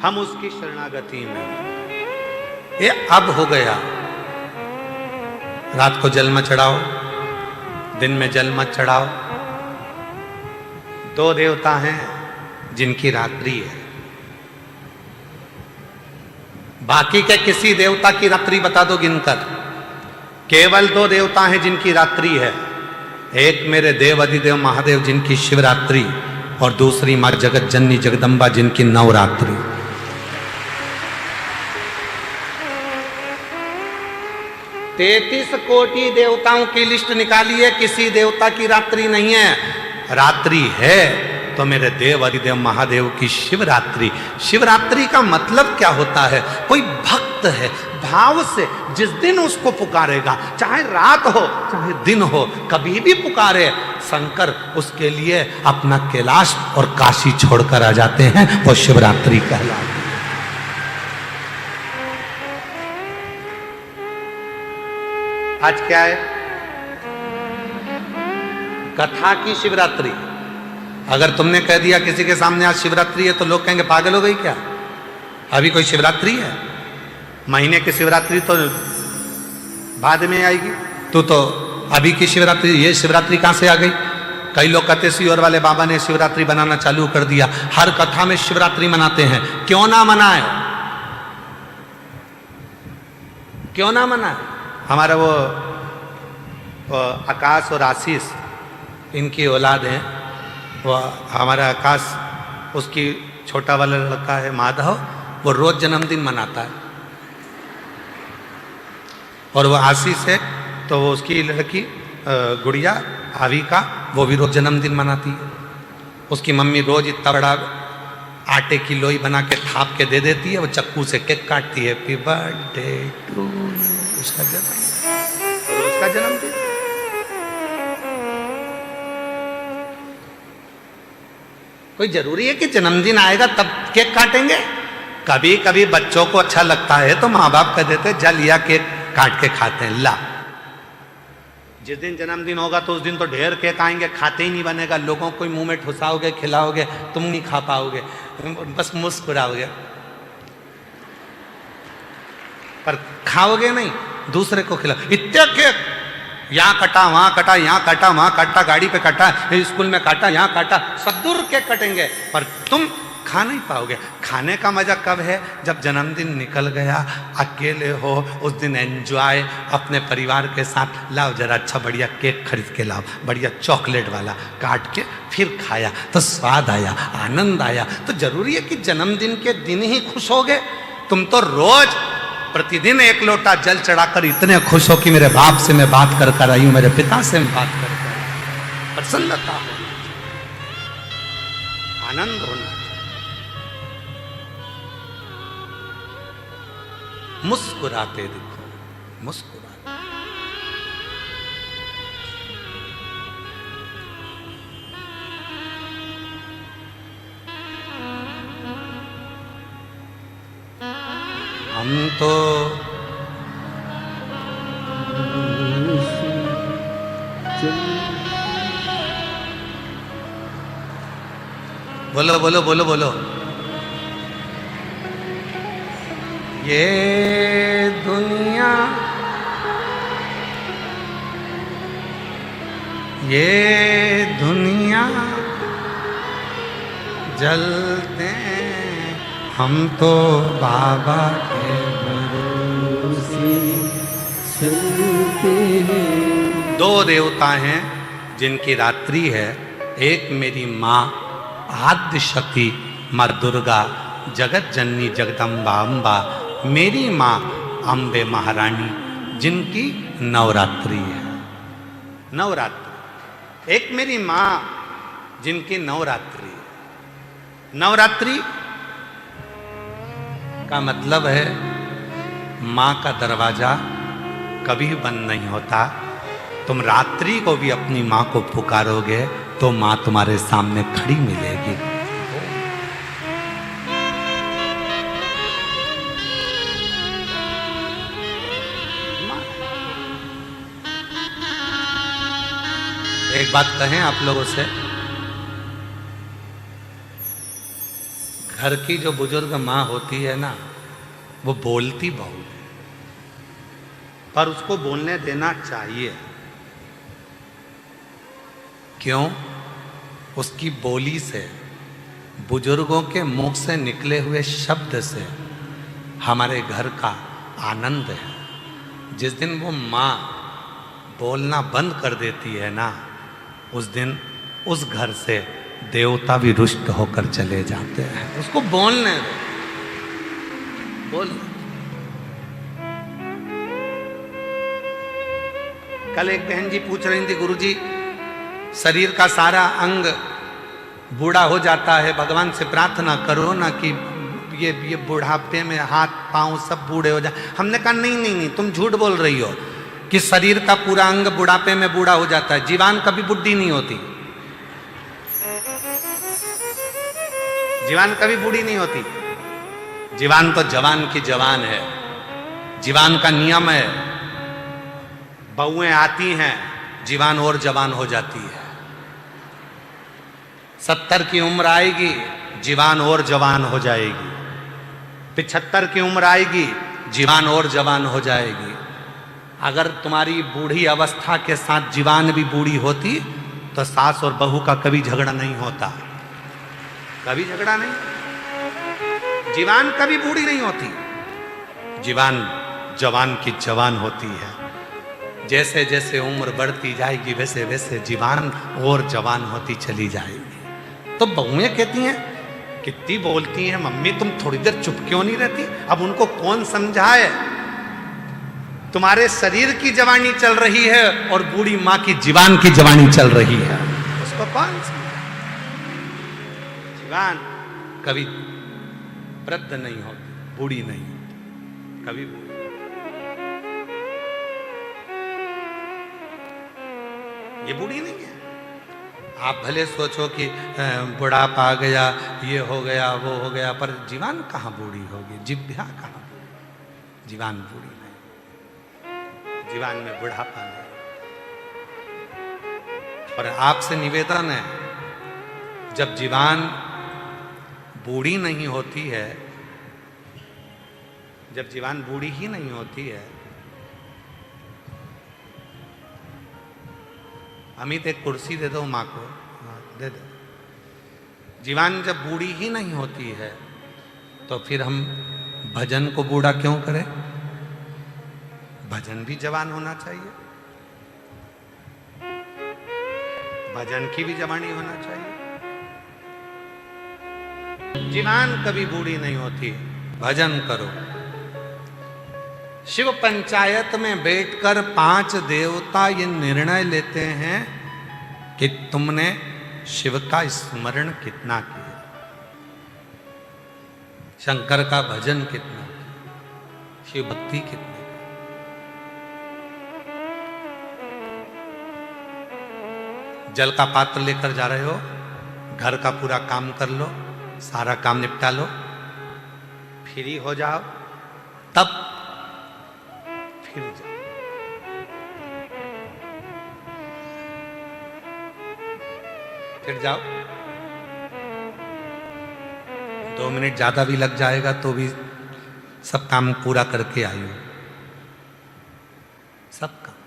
हम उसकी शरणागति में। ये अब हो गया। रात को जल मत चढ़ाओ, दिन में जल मत चढ़ाओ। दो देवता हैं जिनकी रात्रि है, बाकी के किसी देवता की रात्रि बता दो गिनकर। केवल दो देवता हैं जिनकी रात्रि है, एक मेरे देव अधिदेव महादेव जिनकी शिवरात्रि, और दूसरी मां जगत जननी जगदम्बा जिनकी नवरात्रि। 33 कोटि देवताओं की लिस्ट निकाली है, किसी देवता की रात्रि नहीं है। रात्रि है तो मेरे देव अधिदेव महादेव की शिवरात्रि। शिवरात्रि का मतलब क्या होता है? कोई भक्त है, भाव से जिस दिन उसको पुकारेगा, चाहे रात हो चाहे दिन हो, कभी भी पुकारे शंकर उसके लिए अपना कैलाश और काशी छोड़कर आ जाते हैं। वो शिवरात्रि कहलाती है। आज क्या है? कथा की शिवरात्रि। अगर तुमने कह दिया किसी के सामने आज शिवरात्रि है तो लोग कहेंगे पागल हो गई क्या? अभी कोई शिवरात्रि है? महीने की शिवरात्रि तो बाद में आएगी। तू तो अभी की शिवरात्रि, ये शिवरात्रि कहां से आ गई? कई लोग कहते सीहोर वाले बाबा ने शिवरात्रि बनाना चालू कर दिया, हर कथा में शिवरात्रि मनाते हैं। क्यों ना मनाए, क्यों ना मनाए? हमारा वो आकाश और आशीष इनकी औलाद है। वो हमारा आकाश, उसकी छोटा वाला लड़का है माधव, वो रोज जन्मदिन मनाता है। और वो आशीष है तो वो उसकी लड़की गुड़िया आविका, वो भी रोज जन्मदिन मनाती है। उसकी मम्मी रोज इतना बड़ा आटे की लोई बना के थाप के दे देती है, वो चक्कू से केक काटती है, हैप्पी बर्थडे टू यू, उसका जन्मदिन। कोई जरूरी है कि जन्मदिन आएगा तब केक काटेंगे? कभी कभी बच्चों को अच्छा लगता है तो माँ बाप कह देते जा लिया केक काट के खाते हैं। ला, जिस दिन जन्मदिन होगा तो उस दिन तो ढेर केक आएंगे, खाते ही नहीं बनेगा। लोगों को मुंह में ठुसाओगे, खिलाओगे, तुम नहीं खा पाओगे, बस मुस्कुराओगे, पर खाओगे नहीं, दूसरे को खिलाओ। इतने केक यहाँ कटा वहां कटा, यहाँ काटा वहां काटा, गाड़ी पे काटा, स्कूल में काटा, यहाँ काटा, सब दूर केक कटेंगे, पर तुम खा नहीं पाओगे। खाने का मजा कब है? जब जन्मदिन निकल गया, अकेले हो, उस दिन एंजॉय अपने परिवार के साथ। लाओ जरा अच्छा बढ़िया केक खरीद के लाओ, बढ़िया चॉकलेट वाला, काट के फिर खाया तो स्वाद आया, आनंद आया। तो जरूरी है कि जन्मदिन के दिन ही खुश होगे? तुम तो रोज प्रतिदिन एक लोटा जल चढ़ाकर इतने खुश हो कि मेरे बाप से मैं बात कर कर आई हूं, मेरे पिता से मैं बात कर कर। प्रसन्नता होना चाहिए, आनंद होना चाहिए, मुस्कुराते दिखो, मुस्कुराते। हम तो बोलो बोलो बोलो बोलो। ये दुनिया, ये दुनिया जलते, हम तो बाबा के भरोसे चलते हैं। दो देवता हैं जिनकी रात्रि है, एक मेरी माँ आद्य शक्ति माँ दुर्गा जगत जननी जगदम्बा अम्बा, मेरी माँ अम्बे महारानी जिनकी नवरात्रि है। नवरात्रि, एक मेरी माँ जिनकी नवरात्रि है। नवरात्रि का मतलब है माँ का दरवाजा कभी बंद नहीं होता। तुम रात्रि को भी अपनी माँ को पुकारोगे तो माँ तुम्हारे सामने खड़ी मिलेगी। एक बात कहें आप लोगों से, घर की जो बुजुर्ग माँ होती है ना, वो बोलती बहुत है, पर उसको बोलने देना चाहिए। क्यों? उसकी बोली से, बुजुर्गों के मुख से निकले हुए शब्द से हमारे घर का आनंद है। जिस दिन वो माँ बोलना बंद कर देती है ना, उस दिन उस घर से देवता भी रुष्ट होकर चले जाते हैं। उसको बोलने दो, बोल। कल एक बहन जी पूछ रही थी, गुरुजी शरीर का सारा अंग बूढ़ा हो जाता है, भगवान से प्रार्थना करो ना कि ये बुढ़ापे में हाथ पांव सब बूढ़े हो जाए। हमने कहा नहीं नहीं नहीं, तुम झूठ बोल रही हो कि शरीर का पूरा अंग बुढ़ापे में बूढ़ा हो जाता है। जीवान कभी बुढ़ी नहीं होती, जीवान कभी बूढ़ी नहीं होती। जीवान तो जवान की जवान है, जीवान का नियम है। बहुएं आती हैं, जीवान और जवान हो जाती है। 70 की उम्र आएगी, जीवान और जवान हो जाएगी। 75 की उम्र आएगी, जीवान और जवान हो जाएगी। अगर तुम्हारी बूढ़ी अवस्था के साथ जीवान भी बूढ़ी होती तो सास और बहू का कभी झगड़ा नहीं होता, कभी झगड़ा नहीं। जीवान कभी बूढ़ी नहीं होती, जीवान जवान की जवान होती है। जैसे जैसे उम्र बढ़ती जाएगी वैसे वैसे जीवान और जवान होती चली जाएगी। तो बहुएं कहती हैं, कितनी बोलती हैं मम्मी, तुम थोड़ी देर चुप क्यों नहीं रहती? अब उनको कौन समझाए? तुम्हारे शरीर की जवानी चल रही है और बूढ़ी माँ की जीवान की जवानी चल रही है, उसको कौन समझाए? जीवान कभी वृद्ध नहीं होती, बूढ़ी नहीं होती, कभी बूढ़ी। ये बूढ़ी नहीं है। आप भले सोचो कि बुढ़ापा आ गया, ये हो गया, वो हो गया, पर जीवान कहाँ बूढ़ी होगी? जिभ्या कहाँ बूढ़ी? जीवान बूढ़ी नहीं, जीवान में बुढ़ापा नहीं। और आपसे निवेदन है, जब जीवान बूढ़ी नहीं होती है, जब जीवान बूढ़ी ही नहीं होती है, अमित एक कुर्सी दे दो माँ को, दे दो। जीवान जब बूढ़ी ही नहीं होती है तो फिर हम भजन को बूढ़ा क्यों करें? भजन भी जवान होना चाहिए, भजन की भी जवानी होना चाहिए। जीवान कभी बूढ़ी नहीं होती, भजन करो। शिव पंचायत में बैठकर 5 देवता ये निर्णय लेते हैं कि तुमने शिव का स्मरण कितना किया, शंकर का भजन कितना किया, शिव भक्ति कितनी। जल का पात्र लेकर जा रहे हो, घर का पूरा काम कर लो, सारा काम निपटा लो, फ्री हो जाओ, तब फिर जाओ। फिर जाओ, 2 मिनट ज्यादा भी लग जाएगा तो भी सब काम पूरा करके आई हो, सब काम।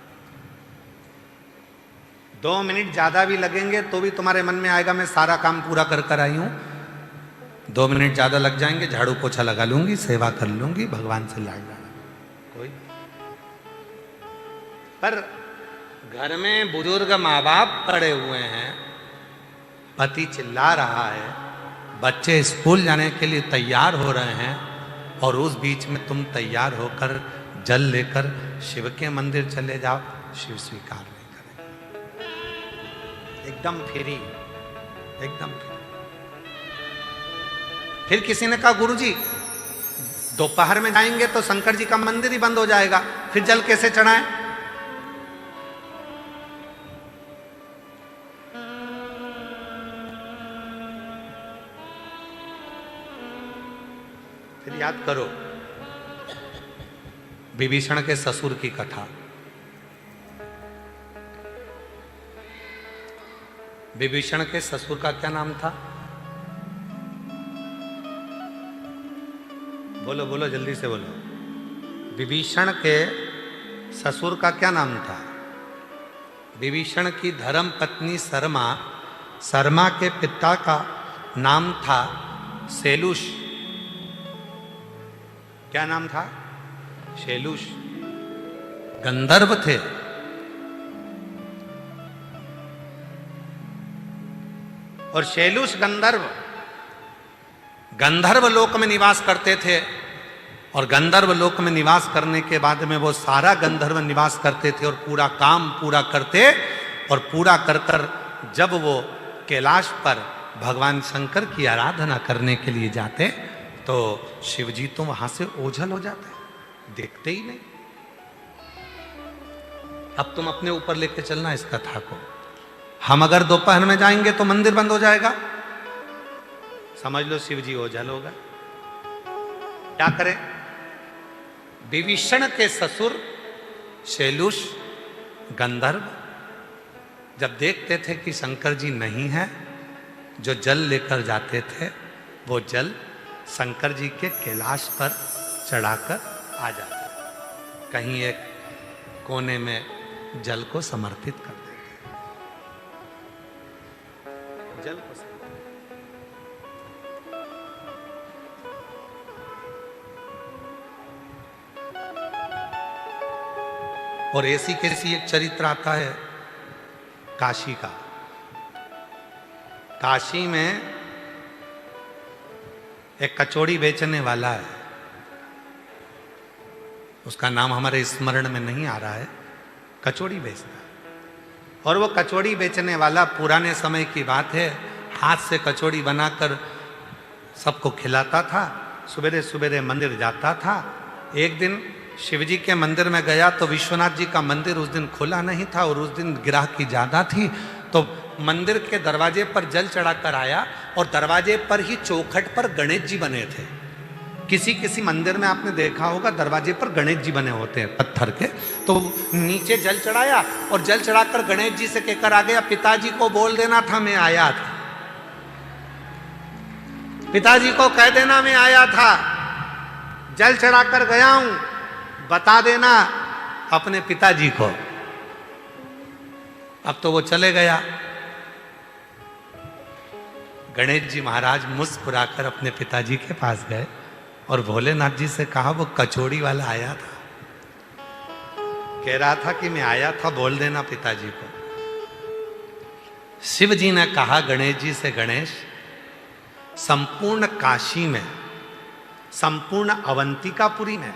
2 मिनट ज्यादा भी लगेंगे तो भी तुम्हारे मन में आएगा मैं सारा काम पूरा कर कर आई हूं। 2 मिनट ज्यादा लग जाएंगे, झाड़ू पोछा लगा लूंगी, सेवा कर लूंगी, भगवान से लड़ जाना कोई। पर घर में बुजुर्ग माँ बाप पड़े हुए हैं, पति चिल्ला रहा है, बच्चे स्कूल जाने के लिए तैयार हो रहे हैं, और उस बीच में तुम तैयार होकर जल लेकर शिव के मंदिर चले जाओ, शिव स्वीकार नहीं करेंगे। एकदम फ्री, एकदम फ्री। फिर किसी ने कहा गुरुजी दोपहर में जाएंगे तो शंकर जी का मंदिर ही बंद हो जाएगा, फिर जल कैसे चढ़ाएं? फिर याद करो विभीषण के ससुर की कथा। विभीषण के ससुर का क्या नाम था? बोलो बोलो जल्दी से बोलो। विभीषण के ससुर का क्या नाम था? विभीषण की धर्म पत्नी शर्मा, शर्मा के पिता का नाम था शैलुष। क्या नाम था? शैलुष। गंधर्व थे। और शैलुष गंधर्व लोक में निवास करते थे। और गंधर्व लोक में निवास करने के बाद में वो सारा गंधर्व निवास करते थे और पूरा काम पूरा करते। और पूरा कर कर जब वो कैलाश पर भगवान शंकर की आराधना करने के लिए जाते तो शिव जी तो वहां से ओझल हो जाते, देखते ही नहीं। अब तुम अपने ऊपर लेके चलना इस कथा को। हम अगर दोपहर में जाएंगे तो मंदिर बंद हो जाएगा, समझ लो शिव जी ओझल होगा। क्या करें? विभीषण के ससुर शैलुष गंधर्व जब देखते थे कि शंकर जी नहीं है, जो जल लेकर जाते थे वो जल शंकर जी के कैलाश पर चढ़ाकर आ जाते, कहीं एक कोने में जल को समर्पित कर देते। जल को और ऐसी कैसी एक चरित्र आता है काशी का। काशी में एक कचौड़ी बेचने वाला है, उसका नाम हमारे स्मरण में नहीं आ रहा है, कचौड़ी बेचता है। और वो कचौड़ी बेचने वाला पुराने समय की बात है, हाथ से कचौड़ी बनाकर सबको खिलाता था, सवेरे सवेरे मंदिर जाता था। एक दिन शिवजी के मंदिर में गया तो विश्वनाथ जी का मंदिर उस दिन खुला नहीं था और उस दिन ग्राहकी ज्यादा थी, तो मंदिर के दरवाजे पर जल चढ़ाकर आया और दरवाजे पर ही चौखट पर गणेश जी बने थे। किसी किसी मंदिर में आपने देखा होगा दरवाजे पर गणेश जी बने होते हैं पत्थर के। तो नीचे जल चढ़ाया और जल चढ़ाकर गणेश जी से कहकर आ गया, पिताजी को बोल देना था मैं आया था, पिताजी को कह देना मैं आया था, जल चढ़ाकर गया हूं, बता देना अपने पिताजी को। अब तो वो चले गया। गणेश जी महाराज मुस्कुराकर अपने पिताजी के पास गए और भोलेनाथ जी से कहा, वो कचौड़ी वाला आया था, कह रहा था कि मैं आया था, बोल देना पिताजी को। शिव जी ने कहा गणेश जी से, गणेश संपूर्ण काशी में, संपूर्ण अवंतिकापुरी में,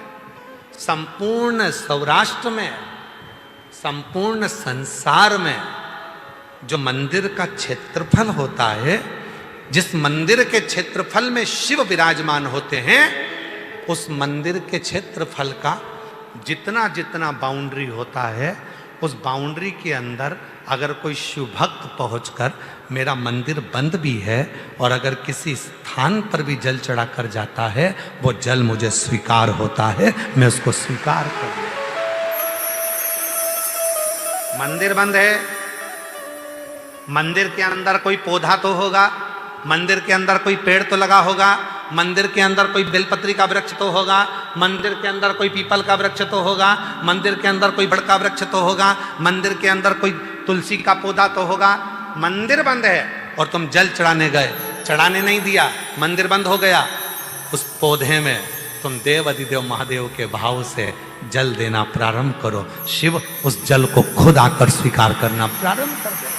संपूर्ण सौराष्ट्र में, संपूर्ण संसार में जो मंदिर का क्षेत्रफल होता है, जिस मंदिर के क्षेत्रफल में शिव विराजमान होते हैं, उस मंदिर के क्षेत्रफल का जितना जितना बाउंड्री होता है, उस बाउंड्री के अंदर अगर कोई शिव भक्त पहुंचकर मेरा मंदिर बंद भी है और अगर किसी स्थान पर भी जल चढ़ाकर जाता है, वो जल मुझे स्वीकार होता है, मैं उसको स्वीकार कर लूं। मंदिर बंद है, मंदिर के अंदर कोई पौधा तो होगा, मंदिर के अंदर कोई पेड़ तो लगा होगा, मंदिर के अंदर कोई बेलपत्री का वृक्ष तो होगा, मंदिर के अंदर कोई पीपल का वृक्ष तो होगा, मंदिर के अंदर कोई बड़ का वृक्ष तो होगा, मंदिर के अंदर कोई तुलसी का पौधा तो होगा। मंदिर बंद है और तुम जल चढ़ाने गए, चढ़ाने नहीं दिया, मंदिर बंद हो गया। उस पौधे में तुम देव अधिदेव महादेव के भाव से जल देना प्रारंभ करो, शिव उस जल को खुद आकर स्वीकार करना प्रारंभ कर दे।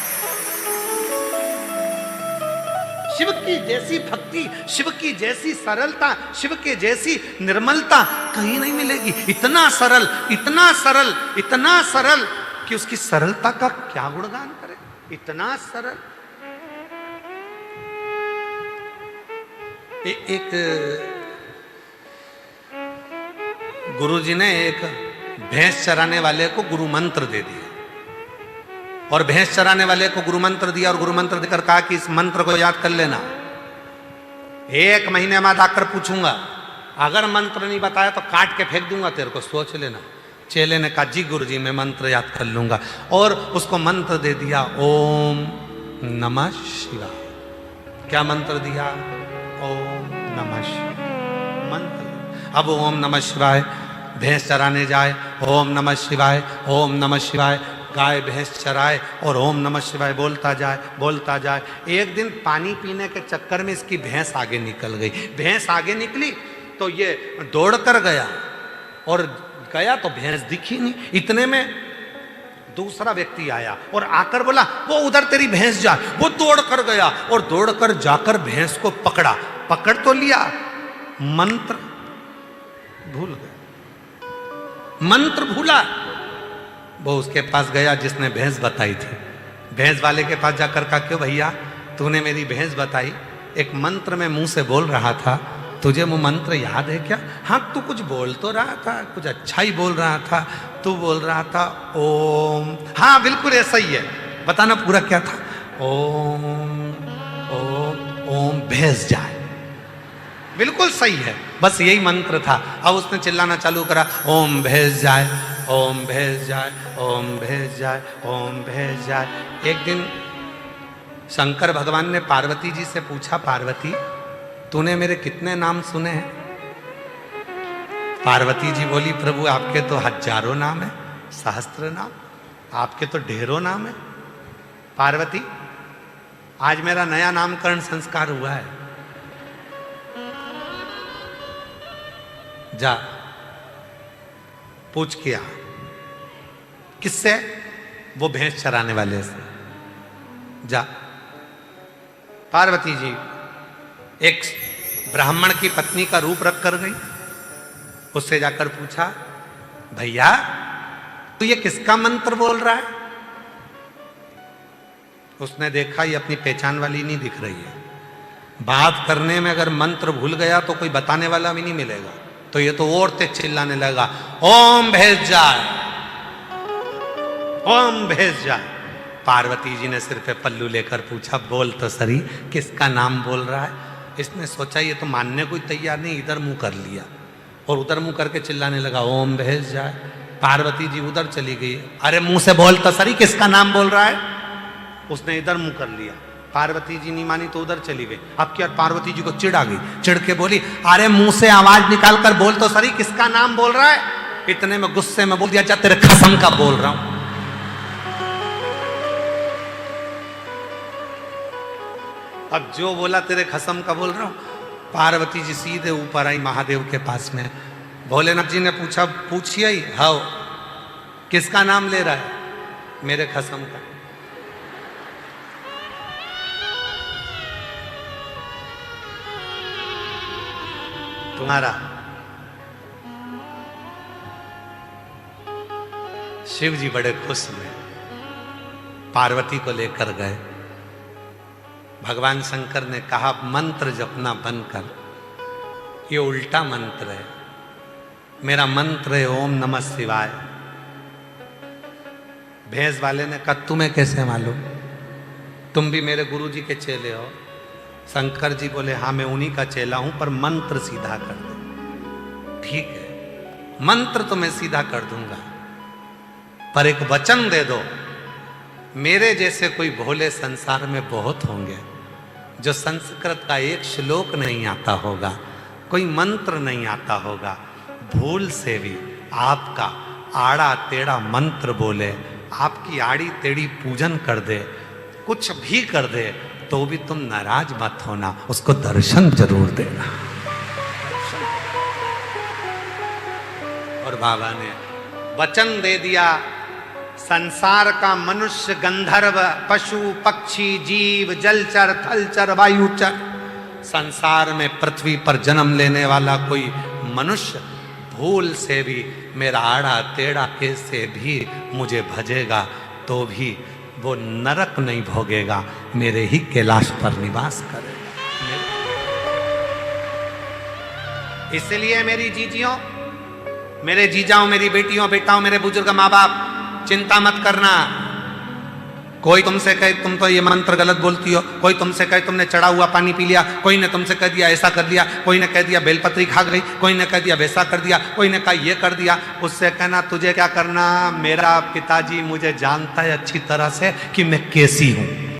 शिव की जैसी भक्ति, शिव की जैसी सरलता, शिव के जैसी निर्मलता कहीं नहीं मिलेगी। इतना सरल, इतना सरल, इतना सरल कि उसकी सरलता का क्या गुणगान करें। इतना सरल। एक गुरुजी ने एक भैंस चराने वाले को गुरु मंत्र दे दिया और भैंस चराने वाले को गुरु मंत्र दिया और गुरु मंत्र देकर कहा कि इस मंत्र को याद कर लेना, 1 महीने बाद आकर पूछूंगा, अगर मंत्र नहीं बताया तो काट के फेंक दूंगा तेरे को, सोच लेना। चेले ने कहा जी गुरुजी मैं मंत्र याद कर लूंगा और उसको मंत्र दे दिया, ओम नमः शिवाय। क्या मंत्र दिया? ओम नमः शिवाय। मंत्र अब ओम नमः शिवाय भैंस चराने जाए, ओम नमः शिवाय, ओम नमः शिवाय, गाय भैंस चराए और ओम नमः शिवाय बोलता जाए। एक दिन पानी पीने के चक्कर में इसकी भैंस आगे निकल गई। भैंस आगे निकली तो ये दौड़ कर गया और गया तो भैंस दिखी नहीं। इतने में दूसरा व्यक्ति आया और आकर बोला वो उधर तेरी भैंस जा। वो दौड़ कर गया और दौड़ कर जाकर भैंस को पकड़ा। पकड़ तो लिया, मंत्र भूल गया, मंत्र भूला। वो उसके पास गया जिसने भैंस बताई थी। भैंस वाले के पास जाकर कहा क्यों भैया तूने मेरी भैंस बताई, एक मंत्र में मुंह से बोल रहा था, तुझे वो मंत्र याद है क्या? हाँ तू कुछ बोल तो रहा था, कुछ अच्छा ही बोल रहा था, तू बोल रहा था ओम। हाँ बिल्कुल ऐसा ही है, बताना पूरा क्या था? ओम ओम ओम भैंस जाए। बिल्कुल सही है, बस यही मंत्र था। अब उसने चिल्लाना चालू करा ओम भैंस जाए, ओम भैंस जाए, ओम भैंस जाए, ओम भैंस जाए। एक दिन शंकर भगवान ने पार्वती जी से पूछा, पार्वती तूने मेरे कितने नाम सुने हैं? पार्वती जी बोली प्रभु आपके तो हजारों नाम है, सहस्त्र नाम, आपके तो ढेरों नाम है। पार्वती आज मेरा नया नामकरण संस्कार हुआ है, जा पूछ किया। किससे? वो भैंस चराने वाले से। जा। पार्वती जी एक ब्राह्मण की पत्नी का रूप रख कर गई, उससे जाकर पूछा भैया तू ये किसका मंत्र बोल रहा है? उसने देखा ये अपनी पहचान वाली नहीं दिख रही है। बात करने में अगर मंत्र भूल गया तो कोई बताने वाला भी नहीं मिलेगा, तो ये तो और तेज चिल्लाने लगा ओम भैंस जाए, ओम भैंस जाए। पार्वती जी ने सिर पे पल्लू लेकर पूछा बोल तो सरी किसका नाम बोल रहा है? इसने सोचा ये तो मानने को तैयार नहीं, इधर मुंह कर लिया और उधर मुंह करके चिल्लाने लगा ओम भैंस जाए। पार्वती जी उधर चली गई, अरे मुंह से बोल तो सरी किसका नाम बोल रहा है? उसने इधर मुंह कर लिया। पार्वती जी नहीं मानी तो उधर चली गई। अब क्या पार्वती जी को चिढ़ आ गई, चिढ़ के बोली अरे मुंह से आवाज निकाल कर बोल तो सरी किसका नाम बोल रहा है? इतने में गुस्से में बोल दिया जा तेरे कसम का बोल रहा हूं। अब जो बोला तेरे कसम का बोल रहा हूं। पार्वती जी सीधे ऊपर आई महादेव के पास में। भोलेनाथ जी ने पूछा पूछिए ही हाँ किसका नाम ले रहा है? मेरे कसम का। तुम्हारा। शिव जी बड़े खुश हुए, पार्वती को लेकर गए। भगवान शंकर ने कहा मंत्र जपना बंद कर, ये उल्टा मंत्र है, मेरा मंत्र है ओम नमः शिवाय। भैंस वाले ने कहा तुम्हें कैसे मालूम? तुम भी मेरे गुरु जी के चेले हो। शंकर जी बोले हाँ मैं उन्हीं का चेला हूं, पर मंत्र सीधा कर दे। ठीक है मंत्र तो मैं सीधा कर दूंगा, पर एक वचन दे दो। मेरे जैसे कोई भोले संसार में बहुत होंगे जो संस्कृत का एक श्लोक नहीं आता होगा, कोई मंत्र नहीं आता होगा, भूल से भी आपका आड़ा टेढ़ा मंत्र बोले, आपकी आड़ी टेढ़ी पूजन कर दे, कुछ भी कर दे, तो भी तुम नाराज मत होना, उसको दर्शन जरूर देना। और बाबा ने वचन दे दिया, संसार का मनुष्य गंधर्व पशु पक्षी जीव जलचर थलचर वायुचर, संसार में पृथ्वी पर जन्म लेने वाला कोई मनुष्य भूल से भी मेरा आड़ा टेढ़ा कैसे भी मुझे भजेगा तो भी वो नरक नहीं भोगेगा, मेरे ही कैलाश पर निवास करेगा। इसलिए मेरी जीजियों, मेरे जीजाओं, मेरी बेटियों बेटाओं, मेरे बुजुर्ग माँ बाप, चिंता मत करना। कोई तुमसे कहे तुम तो ये मंत्र गलत बोलती हो, कोई तुमसे कहे तुमने चढ़ा हुआ पानी पी लिया, कोई ने तुमसे कह दिया ऐसा कर दिया, कोई ने कह दिया बेलपत्री खा गई, कोई ने कह दिया वैसा कर दिया, कोई ने कहा ये कर दिया, उससे कहना तुझे क्या करना, मेरा पिताजी मुझे जानता है अच्छी तरह से कि मैं कैसी हूं।